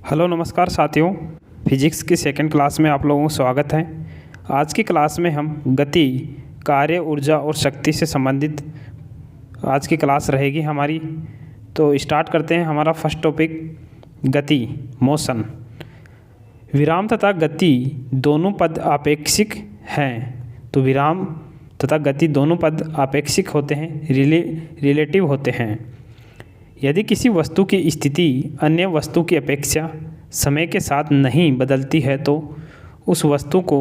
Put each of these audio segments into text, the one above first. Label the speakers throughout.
Speaker 1: Hello नमस्कार साथियों। Physics की सेकंड क्लास में आप लोगों का स्वागत है। आज की क्लास में हम गति, कार्य, ऊर्जा और शक्ति से संबंधित आज की क्लास रहेगी हमारी। तो स्टार्ट करते हैं। हमारा फर्स्ट टॉपिक गति, मोशन। विराम तथा गति दोनों पद आपेक्षिक हैं। तो विराम तथा गति दोनों पद आपेक्षिक होते हैं, रिलेटिव होते हैं। यदि किसी वस्तु की स्थिति अन्य वस्तु की अपेक्षा समय के साथ नहीं बदलती है तो उस वस्तु को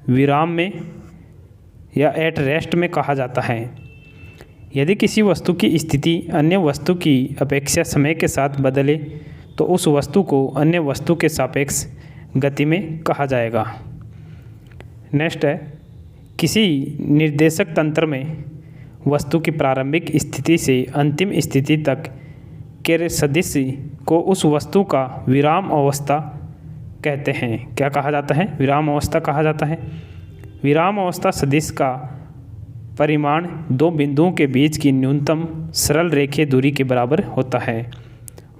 Speaker 1: विराम में या एट रेस्ट में कहा जाता है। यदि किसी वस्तु की स्थिति अन्य वस्तु की अपेक्षा समय के साथ बदले तो उस वस्तु को अन्य वस्तु के सापेक्ष गति में कहा जाएगा। नेक्स्ट है, किसी निर्देशक तंत्र में वस्तु की प्रारंभिक स्थिति से अंतिम स्थिति तक के सदिश को उस वस्तु का विराम अवस्था कहते हैं। क्या कहा जाता है? विराम अवस्था कहा जाता है। विराम अवस्था सदिश का परिमाण दो बिंदुओं के बीच की न्यूनतम सरल रेखीय दूरी के बराबर होता है।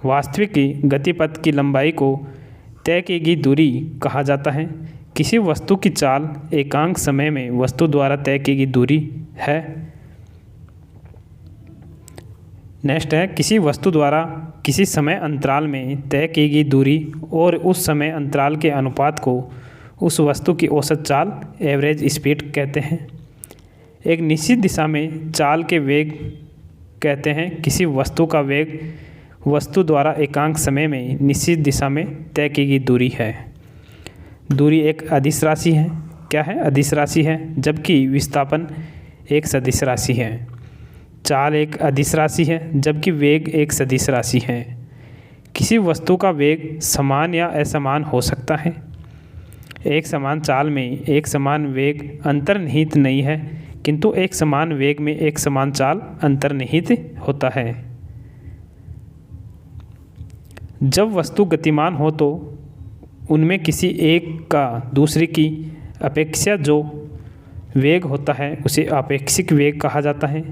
Speaker 1: वास्तविक गतिपथ की लंबाई को तय की गई दूरी कहा जाता है। किसी वस्तु की चाल एकांक समय में वस्तु द्वारा तय की गई दूरी है। नेक्स्ट है, किसी वस्तु द्वारा किसी समय अंतराल में तय की गई दूरी और उस समय अंतराल के अनुपात को उस वस्तु की औसत चाल, एवरेज स्पीड कहते हैं। एक निश्चित दिशा में चाल के वेग कहते हैं किसी वस्तु का वेग वस्तु द्वारा एकांक समय में निश्चित दिशा में तय की गई दूरी है। दूरी एक अदिश राशि है। क्या है? अदिश राशि है, जबकि विस्थापन एक सदिश राशि है। चाल एक अदिश राशि है, जबकि वेग एक सदिश राशि है। किसी वस्तु का वेग समान या असमान हो सकता है। एक समान चाल में एक समान वेग अंतर्निहित नहीं है, किंतु एक समान वेग में एक समान चाल अंतर्निहित होता है। जब वस्तु गतिमान हो तो उनमें किसी एक का दूसरे की अपेक्षा जो वेग होता है उसे आपेक्षिक वेग कहा जाता है।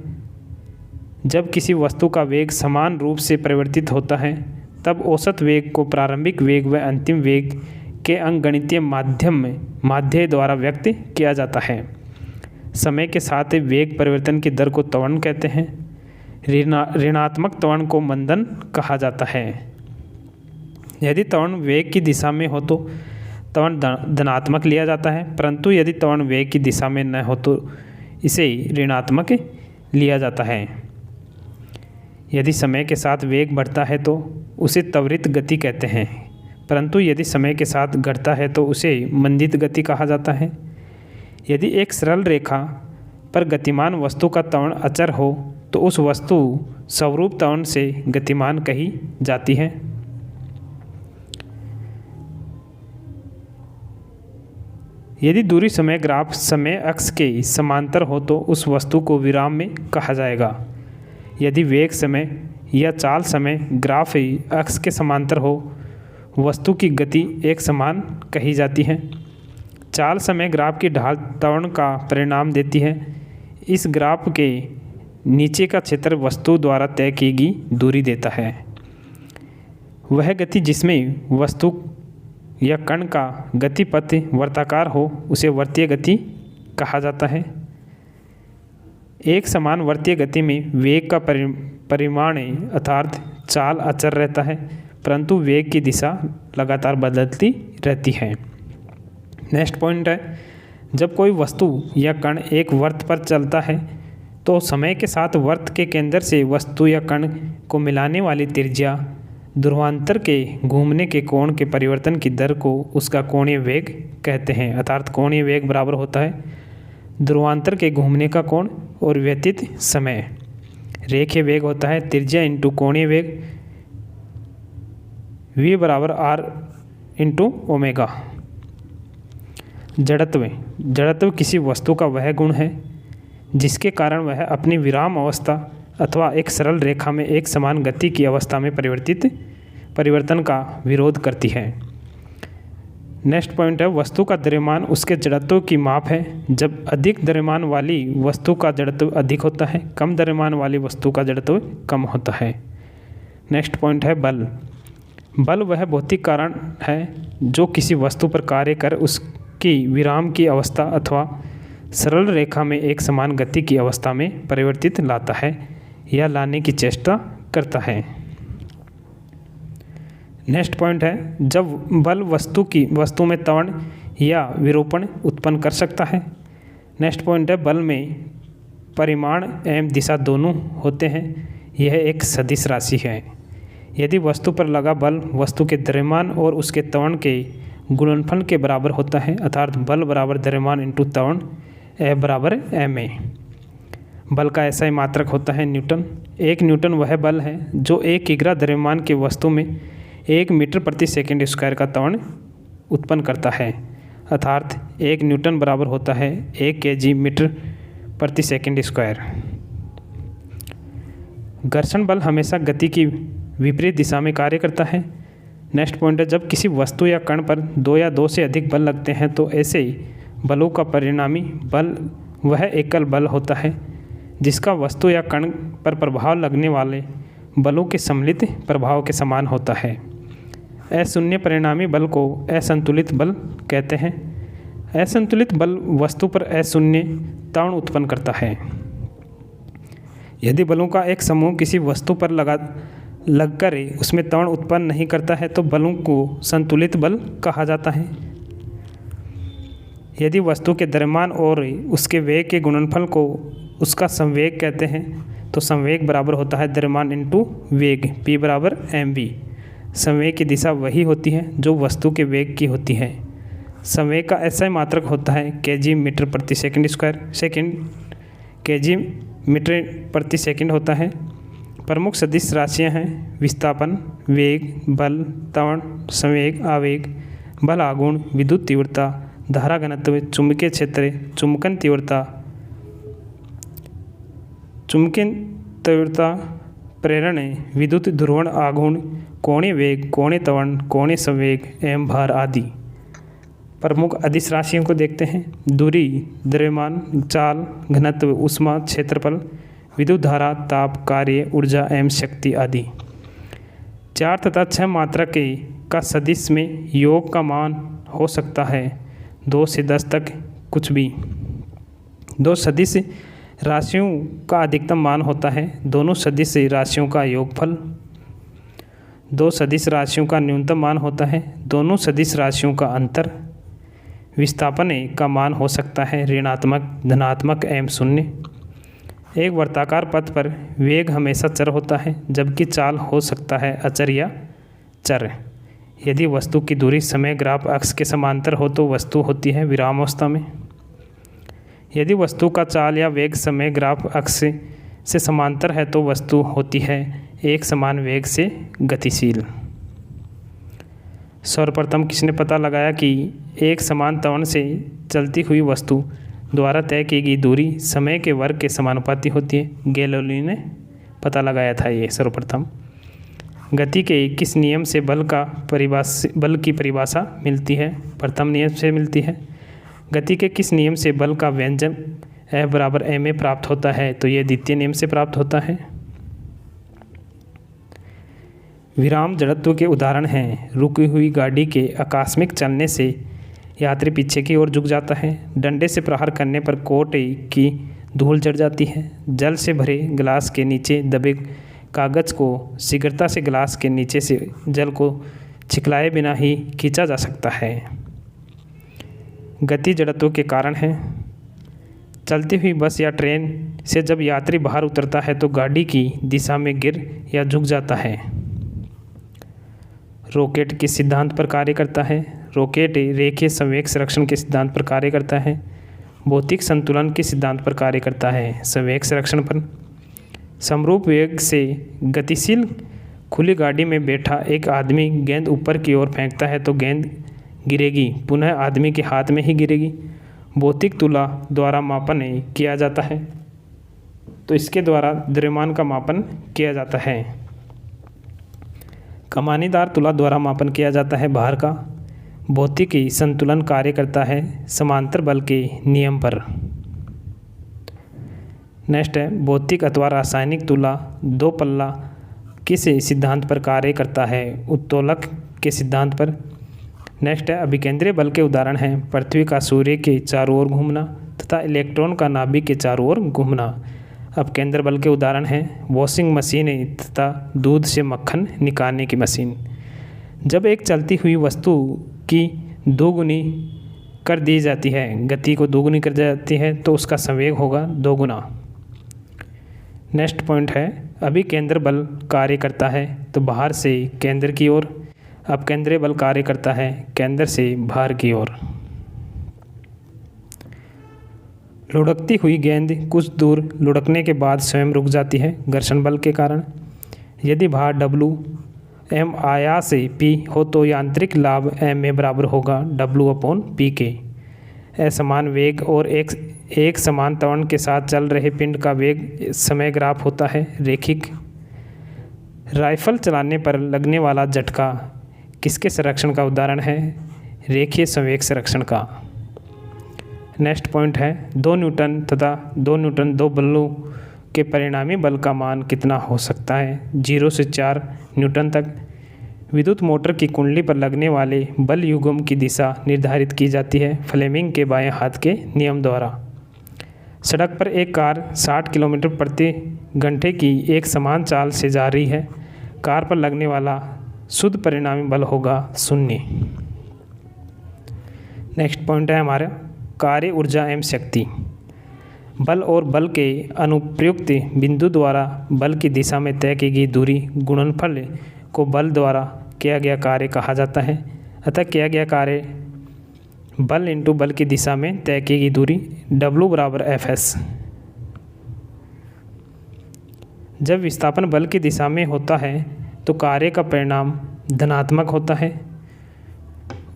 Speaker 1: जब किसी वस्तु का वेग समान रूप से परिवर्तित होता है तब औसत वेग को प्रारंभिक वेग व अंतिम वेग के अंकगणितीय माध्य द्वारा व्यक्त किया जाता है। समय के साथ वेग परिवर्तन की दर को त्वरण कहते हैं। ऋणात्मक त्वरण को मंदन कहा जाता है। यदि त्वरण वेग की दिशा में हो तो त्वरण धनात्मक लिया जाता है, परंतु यदि त्वरण वेग की दिशा में न हो तो इसे ऋणात्मक लिया जाता है। यदि समय के साथ वेग बढ़ता है तो उसे त्वरित गति कहते हैं, परंतु यदि समय के साथ घटता है तो उसे मंदित गति कहा जाता है। यदि एक सरल रेखा पर गतिमान वस्तु का त्वरण अचर हो तो उस वस्तु स्वरूप त्वरण से गतिमान कही जाती है। यदि दूरी समय ग्राफ समय अक्ष के समांतर हो तो उस वस्तु को विराम में कहा जाएगा। यदि वेग समय या चाल समय ग्राफ अक्ष के समांतर हो वस्तु की गति एक समान कही जाती है। चाल समय ग्राफ की ढाल त्वरण का परिणाम देती है। इस ग्राफ के नीचे का क्षेत्र वस्तु द्वारा तय की गई दूरी देता है। वह गति जिसमें वस्तु या कण का गतिपथ वर्ताकार हो उसे वर्तीय गति कहा जाता है। एक समान वर्तीय गति में वेग का परिमाण अर्थात चाल अचर रहता है, परंतु वेग की दिशा लगातार बदलती रहती है। नेक्स्ट पॉइंट है, जब कोई वस्तु या कण एक वृत्त पर चलता है तो समय के साथ वृत्त के केंद्र से वस्तु या कण को मिलाने वाली त्रिज्या ध्रुवांतर के घूमने के कोण के परिवर्तन की दर को उसका कोणीय वेग कहते हैं। अर्थात कोणीय वेग बराबर होता है ध्रुवांतर के घूमने का कोण और व्यतीत समय। रेखीय वेग होता है त्रिज्या इंटू कोणीय वेग, v बराबर r इंटू ओमेगा। जड़त्व किसी वस्तु का वह गुण है जिसके कारण वह अपनी विराम अवस्था अथवा एक सरल रेखा में एक समान गति की अवस्था में परिवर्तन का विरोध करती है। नेक्स्ट पॉइंट है, वस्तु का द्रव्यमान उसके जड़त्व की माप है। जब अधिक द्रव्यमान वाली वस्तु का जड़त्व अधिक होता है, कम द्रव्यमान वाली वस्तु का जड़त्व कम होता है। नेक्स्ट पॉइंट है बल। बल वह भौतिक कारण है जो किसी वस्तु पर कार्य कर उसकी विराम की अवस्था अथवा सरल रेखा में एक समान गति की अवस्था में परिवर्तित लाता है या लाने की चेष्टा करता है। नेक्स्ट पॉइंट है, जब बल वस्तु में त्वरण या विरूपण उत्पन्न कर सकता है। नेक्स्ट पॉइंट है, बल में परिमाण एवं दिशा दोनों होते हैं। यह एक सदिश राशि है। यदि वस्तु पर लगा बल वस्तु के द्रव्यमान और उसके त्वरण के गुणनफल के बराबर होता है, अर्थात बल बराबर द्रव्यमान इंटू त्वरण F बराबर ma। बल का ऐसा ही मात्रक होता है न्यूटन। 1 न्यूटन वह बल है जो 1 किग्रा द्रव्यमान की वस्तु में 1 मीटर प्रति सेकंड स्क्वायर का त्वरण उत्पन्न करता है, अर्थात 1 न्यूटन बराबर होता है 1 kg मीटर प्रति सेकंड स्क्वायर। घर्षण बल हमेशा गति की विपरीत दिशा में कार्य करता है। नेक्स्ट पॉइंट है, जब किसी वस्तु या कण पर 2 या 2 से अधिक बल लगते हैं तो ऐसे बलों का परिणामी बल वह एकल बल होता है जिसका वस्तु या कण पर प्रभाव लगने वाले बलों के सम्मिलित प्रभाव के समान होता है। अशून्य परिणामी बल को असंतुलित बल कहते हैं। असंतुलित बल वस्तु पर अशून्य त्वरण उत्पन्न करता है। यदि बलों का एक समूह किसी वस्तु पर लगकर उसमें त्वरण उत्पन्न नहीं करता है तो बलों को संतुलित बल कहा जाता है। यदि वस्तु के द्रव्यमान और उसके वेग के गुणनफल को उसका संवेग कहते हैं तो संवेग बराबर होता है द्रव्यमान इंटू वेग, P बराबर mv। संवेग की दिशा वही होती है जो वस्तु के वेग की होती है। संवेग का ऐसा ही मात्रक होता है kg मीटर प्रति सेकंड स्क्वायर। kg मीटर प्रति सेकंड होता है। प्रमुख सदिश राशियां हैं विस्थापन, वेग, बल, त्वरण, संवेग, आवेग, बल आघूर्ण, विद्युत तीव्रता, धारा घनत्व, चुंबकीय क्षेत्र, चुंबकन तीव्रता, प्रेरण, विद्युत ध्रुवण आघूर्ण, कोणीय वेग, कोणीय त्वरण, कोणीय संवेग एवं भार आदि। प्रमुख अदिश राशियों को देखते हैं। दूरी, द्रव्यमान, चाल, घनत्व, ऊष्मा, क्षेत्रफल, विद्युत धारा, ताप, कार्य, ऊर्जा एवं शक्ति आदि। 4 तथा 6 मात्रक का सदिश में योग का मान हो सकता है 2 से 10 तक कुछ भी। 2 सदिश राशियों का अधिकतम मान होता है दोनों सदिश राशियों का योगफल। 2 सदिश राशियों का न्यूनतम मान होता है दोनों सदिश राशियों का अंतर। विस्थापन का मान हो सकता है ऋणात्मक, धनात्मक एवं शून्य। एक वर्ताकार पथ पर वेग हमेशा चर होता है जबकि चाल हो सकता है अचर या चर। यदि वस्तु की दूरी समय ग्राफ अक्ष के समांतर हो तो वस्तु होती है विरामावस्था में। यदि वस्तु का चाल या वेग समय ग्राफ अक्ष से समांतर है तो वस्तु होती है एक समान वेग से गतिशील। सर्वप्रथम किसने पता लगाया कि एक समान त्वरण से चलती हुई वस्तु द्वारा तय की गई दूरी समय के वर्ग के समानुपाती होती है? गैलीलियो ने पता लगाया था ये सर्वप्रथम। गति के किस नियम से बल की परिभाषा मिलती है? प्रथम नियम से मिलती है। गति के किस नियम से बल का व्यंजक F बराबर ma प्राप्त होता है? तो ये द्वितीय नियम से प्राप्त होता है। विराम जड़त्व के उदाहरण हैं रुकी हुई गाड़ी के आकस्मिक चलने से यात्री पीछे की ओर झुक जाता है, डंडे से प्रहार करने पर कोट की धूल चढ़ जाती है, जल से भरे गिलास के नीचे दबे कागज़ को शीघ्रता से गिलास के नीचे से जल को छिकलाए बिना ही खींचा जा सकता है। गति जड़त्व के कारण है। चलती हुई बस या ट्रेन से जब यात्री बाहर उतरता है तो गाड़ी की दिशा में गिर या झुक जाता है। रॉकेट किस सिद्धांत पर कार्य करता है? रॉकेट रेखीय संवेग संरक्षण के सिद्धांत पर कार्य करता है। भौतिक संतुलन के सिद्धांत पर कार्य करता है, संवेग संरक्षण पर। समरूप वेग से गतिशील खुली गाड़ी में बैठा एक आदमी गेंद ऊपर की ओर फेंकता है तो गेंद गिरेगी, पुनः आदमी के हाथ में ही गिरेगी। भौतिक तुला द्वारा मापन किया जाता है, तो इसके द्वारा द्रव्यमान का मापन किया जाता है। कमानीदार तुला द्वारा मापन किया जाता है भार का। भौतिक संतुलन कार्य करता है समांतर बल के नियम पर। नेक्स्ट है भौतिक अथवा रासायनिक तुला दो पल्ला किस सिद्धांत पर कार्य करता है? उत्तोलक के सिद्धांत पर। नेक्स्ट है अभिकेंद्रीय बल के उदाहरण हैं पृथ्वी का सूर्य के चारों ओर घूमना तथा इलेक्ट्रॉन का नाभिक के चारों ओर घूमना। अपकेंद्र बल के उदाहरण हैं वॉशिंग मशीन तथा दूध से मक्खन निकालने की मशीन। जब एक चलती हुई वस्तु की दोगुनी कर दी जाती है, गति को दोगुनी कर दी जाती है, तो उसका संवेग होगा दोगुना। नेक्स्ट पॉइंट है अभिकेंद्र बल कार्य करता है तो बाहर से केंद्र की ओर, अपकेंद्रीय बल कार्य करता है केंद्र से बाहर की ओर। लुढ़कती हुई गेंद कुछ दूर लुढ़कने के बाद स्वयं रुक जाती है घर्षण बल के कारण। यदि भार W m आया से P हो तो यांत्रिक लाभ m में बराबर होगा W/P के। असमान वेग और एक समान त्वरण के साथ चल रहे पिंड का वेग समय ग्राफ होता है रेखिक। राइफल चलाने पर लगने वाला झटका किसके संरक्षण का उदाहरण है? रेखीय संवेग संरक्षण का। नेक्स्ट पॉइंट है 2 न्यूटन तथा 2 न्यूटन दो बलों के परिणामी बल का मान कितना हो सकता है? 0 से 4 न्यूटन तक। विद्युत मोटर की कुंडली पर लगने वाले बल युग्म की दिशा निर्धारित की जाती है फ्लेमिंग के बाएं हाथ के नियम द्वारा। सड़क पर एक कार 60 किलोमीटर प्रति घंटे की एक समान चाल से जा रही है। कार पर लगने वाला शुद्ध परिणामी बल होगा 0। नेक्स्ट पॉइंट है हमारा कार्य ऊर्जा एवं शक्ति। बल और बल के अनुप्रयुक्त बिंदु द्वारा बल की दिशा में तय की गई दूरी गुणनफल को बल द्वारा किया गया कार्य कहा जाता है। अतः किया गया कार्य बल इंटू बल की दिशा में तय की गई दूरी W/Fs। जब विस्थापन बल की दिशा में होता है तो कार्य का परिणाम धनात्मक होता है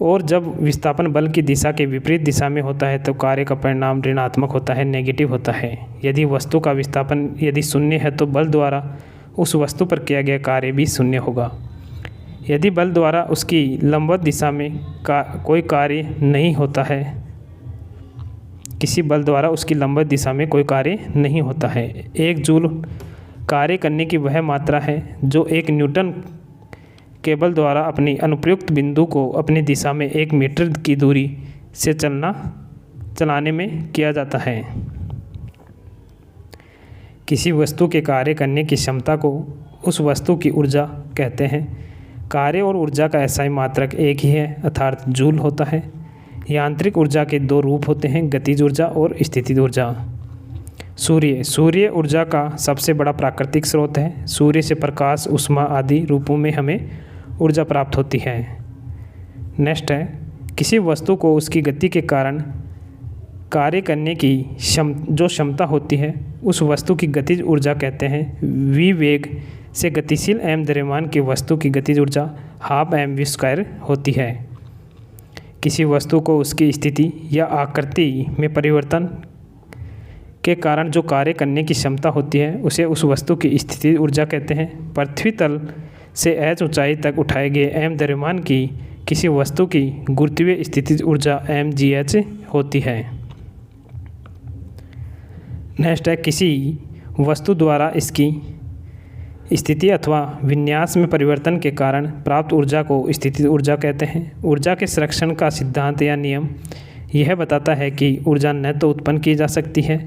Speaker 1: और जब विस्थापन बल की दिशा के विपरीत दिशा में होता है तो कार्य का परिणाम ऋणात्मक होता है, नेगेटिव होता है। यदि वस्तु का विस्थापन यदि 0 है तो बल द्वारा उस वस्तु पर किया गया कार्य भी 0 होगा। यदि बल द्वारा उसकी लंबवत दिशा में कोई कार्य नहीं होता है, किसी बल द्वारा उसकी लंबवत दिशा में कोई कार्य नहीं होता है। 1 जूल कार्य करने की वह मात्रा है जो 1 न्यूटन के बल द्वारा अपनी अनुप्रयुक्त बिंदु को अपनी दिशा में 1 मीटर की दूरी से चलाने में किया जाता है। किसी वस्तु के कार्य करने की क्षमता को उस वस्तु की ऊर्जा कहते हैं। कार्य और ऊर्जा का SI मात्रक एक ही है अर्थात जूल होता है। यांत्रिक ऊर्जा के 2 रूप होते हैं, गतिज ऊर्जा और स्थितिज ऊर्जा। सूर्य ऊर्जा का सबसे बड़ा प्राकृतिक स्रोत है। सूर्य से प्रकाश, ऊष्मा आदि रूपों में हमें ऊर्जा प्राप्त होती है। नेक्स्ट है किसी वस्तु को उसकी गति के कारण कार्य करने की जो क्षमता होती है उस वस्तु की गतिज ऊर्जा कहते हैं। v वेग से गतिशील m द्रव्यमान की वस्तु की गतिज ऊर्जा ½ mv² होती है। किसी वस्तु को उसकी स्थिति या आकृति में परिवर्तन के कारण जो कार्य करने की क्षमता होती है उसे उस वस्तु की स्थितिज ऊर्जा कहते हैं। पृथ्वी तल से h ऊंचाई तक उठाए गए m द्रव्यमान की किसी वस्तु की गुरुत्वीय स्थितिज ऊर्जा mgh होती है। नेक्स्ट है किसी वस्तु द्वारा इसकी स्थिति अथवा विन्यास में परिवर्तन के कारण प्राप्त ऊर्जा को स्थितिज ऊर्जा कहते हैं। ऊर्जा के संरक्षण का सिद्धांत या नियम यह बताता है कि ऊर्जा न तो उत्पन्न की जा सकती है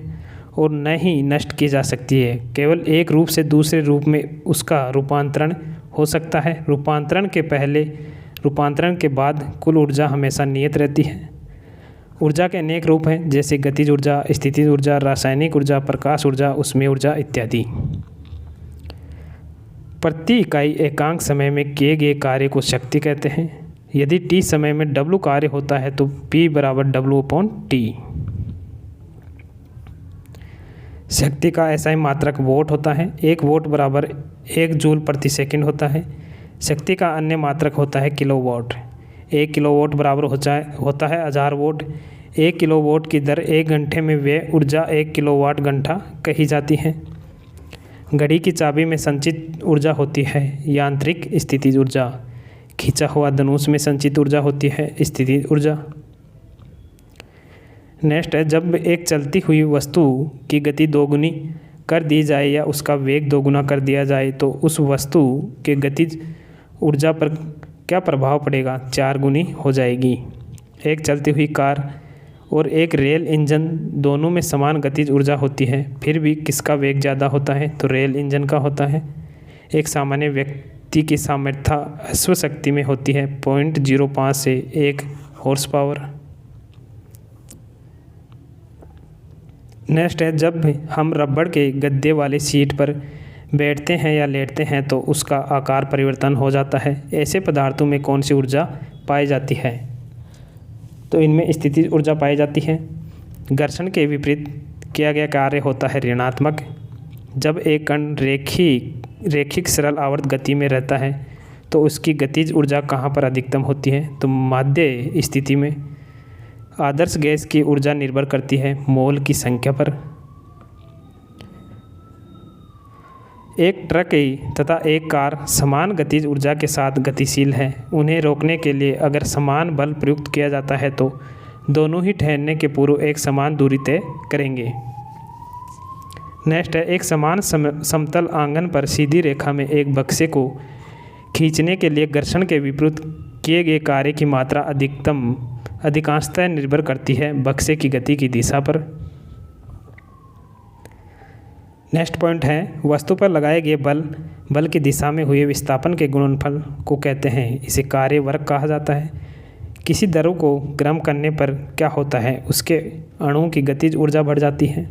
Speaker 1: और न ही नष्ट की जा सकती है, केवल एक रूप से दूसरे रूप में उसका रूपांतरण हो सकता है। रूपांतरण के पहले रूपांतरण के बाद कुल ऊर्जा हमेशा नियत रहती है। ऊर्जा के अनेक रूप हैं जैसे गतिज ऊर्जा, स्थितिज ऊर्जा, रासायनिक ऊर्जा, प्रकाश ऊर्जा, ऊष्मीय ऊर्जा इत्यादि। प्रति इकाई एकांक समय में किए गए कार्य को शक्ति कहते हैं। यदि t समय में W कार्य होता है तो P बराबर W/T। शक्ति का SI मात्रक वोट होता है। 1 वोट बराबर 1 जूल प्रति सेकंड होता है। शक्ति का अन्य मात्रक होता है किलोवाट। 1 किलोवाट बराबर होता है 1000 वोट। 1 किलोवाट की दर 1 घंटे में व्यय ऊर्जा 1 किलोवाट घंटा कही जाती है। घड़ी की चाबी में संचित ऊर्जा होती है यांत्रिक स्थितिज ऊर्जा। खींचा हुआ धनुष में संचित ऊर्जा होती है स्थितिज ऊर्जा। नेक्स्ट है जब एक चलती हुई वस्तु की गति दोगुनी कर दी जाए या उसका वेग दोगुना कर दिया जाए तो उस वस्तु के गतिज ऊर्जा पर क्या प्रभाव पड़ेगा? 4 गुनी हो जाएगी। एक चलती हुई कार और एक रेल इंजन दोनों में समान गतिज ऊर्जा होती है, फिर भी किसका वेग ज़्यादा होता है? तो रेल इंजन का होता है। एक सामान्य व्यक्ति की सामर्थ्य अश्वशक्ति में होती है 0.05 से 1 हॉर्स पावर। नेक्स्ट है, जब हम रबड़ के गद्दे वाली सीट पर बैठते हैं या लेटते हैं तो उसका आकार परिवर्तन हो जाता है। ऐसे पदार्थों में कौन सी ऊर्जा पाई जाती है? तो इनमें स्थितिज ऊर्जा पाई जाती है। घर्षण के विपरीत किया गया कार्य होता है ऋणात्मक। जब एक कण रैखिक सरल आवर्त गति में रहता है तो उसकी गतिज ऊर्जा कहाँ पर अधिकतम होती है? तो माध्य स्थिति में। आदर्श गैस की ऊर्जा निर्भर करती है मोल की संख्या पर। एक ट्रक तथा एक कार समान गतिज ऊर्जा के साथ गतिशील है। उन्हें रोकने के लिए अगर समान बल प्रयुक्त किया जाता है तो दोनों ही ठहरने के पूर्व एक समान दूरी तय करेंगे। नेक्स्ट है, एक समान समतल आंगन पर सीधी रेखा में एक बक्से को खींचने के लिए घर्षण के विपरीत किए गए कार्य की मात्रा अधिकांशतः निर्भर करती है बक्से की गति की दिशा पर। नेक्स्ट पॉइंट है, वस्तु पर लगाए गए बल की दिशा में हुए विस्थापन के गुणनफल को कहते हैं। इसे कार्य वर्ग कहा जाता है। किसी द्रव को गर्म करने पर क्या होता है? उसके अणुओं की गतिज ऊर्जा बढ़ जाती है।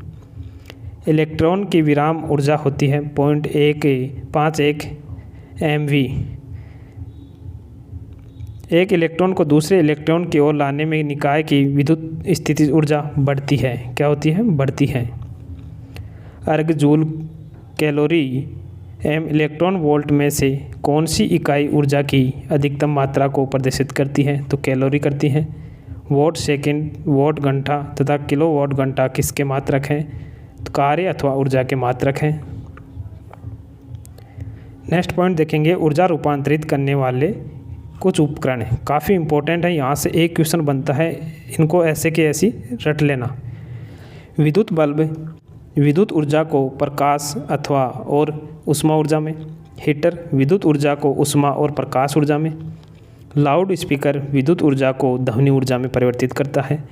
Speaker 1: इलेक्ट्रॉन की विराम ऊर्जा होती है 0.51 MV। एक इलेक्ट्रॉन को दूसरे इलेक्ट्रॉन की ओर लाने में निकाय की विद्युत स्थितिज ऊर्जा बढ़ती है। क्या होती है? बढ़ती है। Erg joule calorie M electron volt में से कौन सी इकाई ऊर्जा की अधिकतम मात्रा को प्रदर्शित करती है? तो कैलोरी करती है। वॉट सेकंड, वॉट घंटा तथा किलोवाट घंटा किसके मात्रक हैं? तो कार्य अथवा ऊर्जा के मात्रक हैं। नेक्स्ट पॉइंट देखेंगे, ऊर्जा रूपांतरित करने वाले कुछ उपकरण हैं। काफ़ी इंपॉर्टेंट है, यहाँ से एक क्वेश्चन बनता है, इनको ऐसे के ऐसी रट लेना। विद्युत बल्ब विद्युत ऊर्जा को प्रकाश अथवा और ऊष्मा ऊर्जा में। हीटर विद्युत ऊर्जा को ऊष्मा और प्रकाश ऊर्जा में। लाउड स्पीकर विद्युत ऊर्जा को ध्वनि ऊर्जा में परिवर्तित करता है।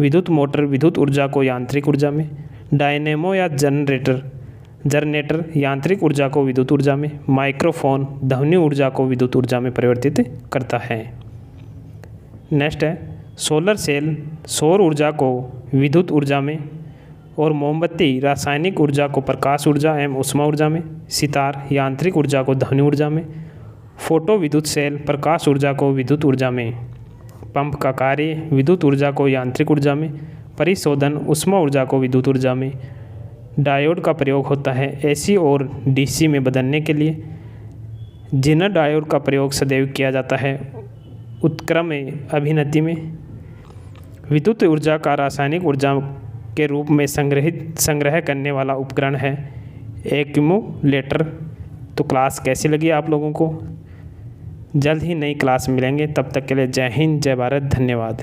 Speaker 1: विद्युत मोटर विद्युत ऊर्जा को यांत्रिक ऊर्जा में। डायनेमो या जनरेटर यांत्रिक ऊर्जा को विद्युत ऊर्जा में। माइक्रोफोन ध्वनि ऊर्जा को विद्युत ऊर्जा में परिवर्तित करता है। नेक्स्ट है, सोलर सेल सौर ऊर्जा को विद्युत ऊर्जा में और मोमबत्ती रासायनिक ऊर्जा को प्रकाश ऊर्जा एवं ऊष्मा ऊर्जा में। सितार यांत्रिक ऊर्जा को ध्वनि ऊर्जा में। फोटो विद्युत सेल प्रकाश ऊर्जा को विद्युत ऊर्जा में। पंप का कार्य विद्युत ऊर्जा को यांत्रिक ऊर्जा में। परिशोधन ऊष्मा ऊर्जा को विद्युत ऊर्जा में। डायोड का प्रयोग होता है एसी और डीसी में बदलने के लिए। जिनर डायोड का प्रयोग सदैव किया जाता है उत्क्रम अभिनति में। विद्युत ऊर्जा का रासायनिक ऊर्जा के रूप में संग्रह करने वाला उपकरण है एक्यूमुलेटर। तो क्लास कैसी लगी आप लोगों को? जल्द ही नई क्लास मिलेंगे, तब तक के लिए जय हिंद, जय भारत, धन्यवाद।